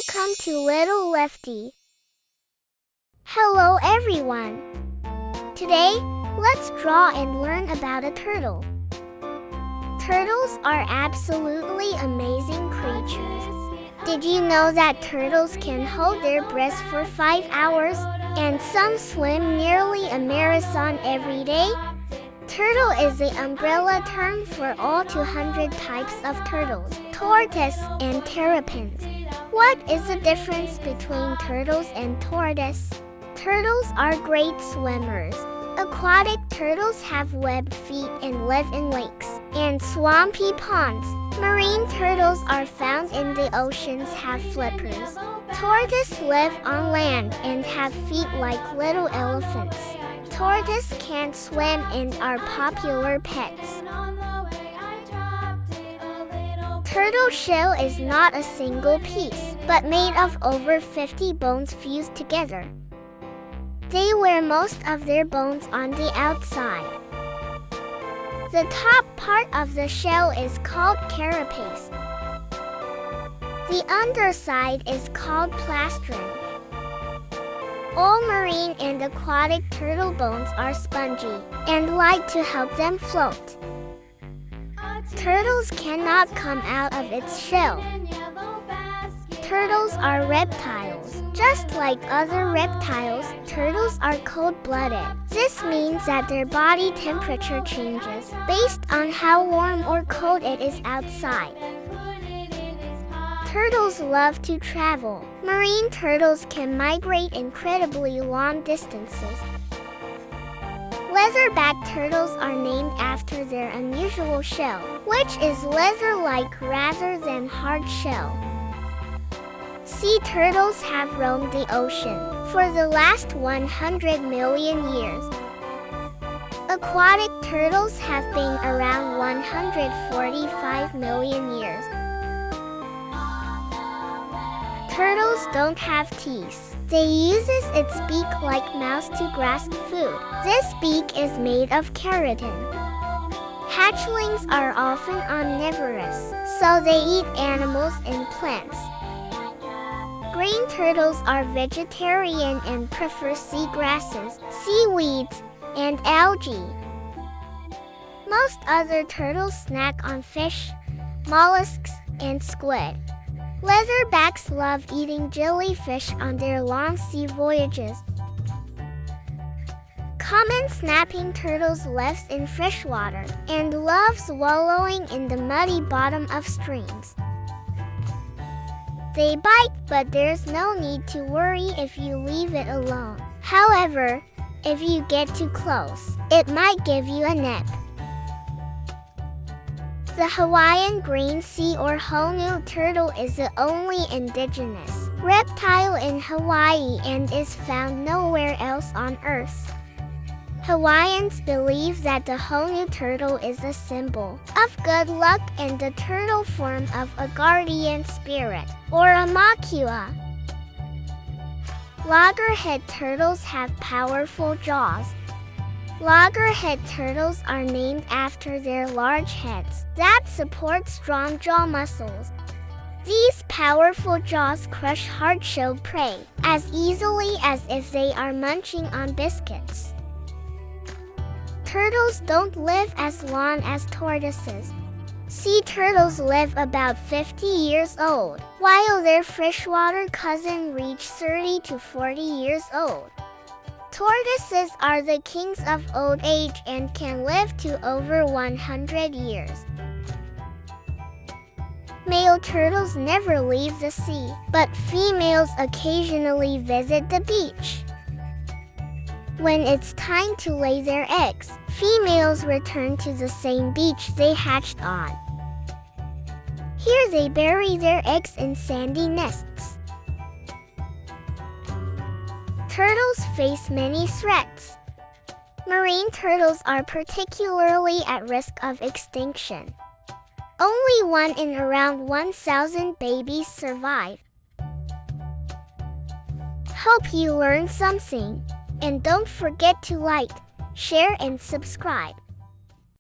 Welcome to Little Lefty. Hello everyone. Today, let's draw and learn about a turtle. Turtles are absolutely amazing creatures. Did you know that turtles can hold their breath for 5 hours, and some swim nearly a marathon every day? Turtle is the umbrella term for all 200 types of turtles, tortoise and terrapins. What is the difference between turtles and tortoise? Turtles are great swimmers. Aquatic turtles have webbed feet and live in lakes and swampy ponds. Marine turtles are found in the oceans, have flippers. Tortoises live on land and have feet like little elephants. Tortoises can't swim and are popular pets. Turtle shell is not a single piece, but made of over 50 bones fused together. They wear most of their bones on the outside. The top part of the shell is called carapace. The underside is called plastron. All marine and aquatic turtle bones are spongy and like to help them float. Turtles cannot come out of its shell. Turtles are reptiles. Just like other reptiles, turtles are cold-blooded. This means that their body temperature changes based on how warm or cold it is outside. Turtles love to travel. Marine turtles can migrate incredibly long distances. Leatherback turtles are named after their unusual shell, which is leather-like rather than hard shell. Sea turtles have roamed the ocean for the last 100 million years. Aquatic turtles have been around 145 million years. Turtles don't have teeth. They uses its beak like mouse to grasp food. This beak is made of keratin. Hatchlings are often omnivorous, so they eat animals and plants. Green turtles are vegetarian and prefer seagrasses, seaweeds, and algae. Most other turtles snack on fish, mollusks, and squid. Leatherbacks love eating jellyfish on their long sea voyages. Common snapping turtles lives in freshwater and loves wallowing in the muddy bottom of streams. They bite, but there's no need to worry if you leave it alone. However, if you get too close, it might give you a nip. The Hawaiian green sea or Honu turtle is the only indigenous reptile in Hawaii and is found nowhere else on Earth. Hawaiians believe that the Honu turtle is a symbol of good luck and the turtle form of a guardian spirit, or a makua. Loggerhead turtles have powerful jaws. Loggerhead turtles are named after their large heads that support strong jaw muscles. These powerful jaws crush hard-shelled prey as easily as if they are munching on biscuits. Turtles don't live as long as tortoises. Sea turtles live about 50 years old, while their freshwater cousin reach 30 to 40 years old. Tortoises are the kings of old age and can live to over 100 years. Male turtles never leave the sea, but females occasionally visit the beach. When it's time to lay their eggs, females return to the same beach they hatched on. Here they bury their eggs in sandy nests. Turtles face many threats. Marine turtles are particularly at risk of extinction. Only 1 in around 1,000 babies survive. Hope you learned something. And don't forget to like, share, and subscribe.